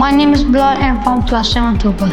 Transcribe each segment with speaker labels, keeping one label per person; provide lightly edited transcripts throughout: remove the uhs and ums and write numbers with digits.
Speaker 1: My name is Bilal and from class 7th Opal.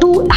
Speaker 2: 2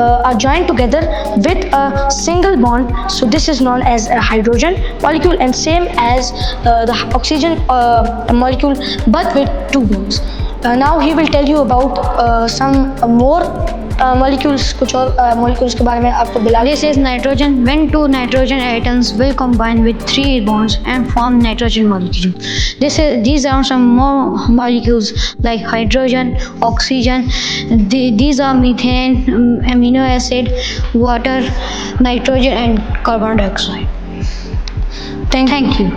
Speaker 2: are joined together with a single bond, so this is known as a hydrogen molecule, and same as the oxygen molecule but with 2 bonds. Now he will tell you about some more molecules, kuch aur molecules ke bare mein aapko Bilal.
Speaker 1: This is nitrogen. When 2 nitrogen atoms will combine with 3 bonds and form nitrogen molecule. These are some more molecules like hydrogen, oxygen. These are methane, amino acid, water, nitrogen and carbon dioxide. Thank you.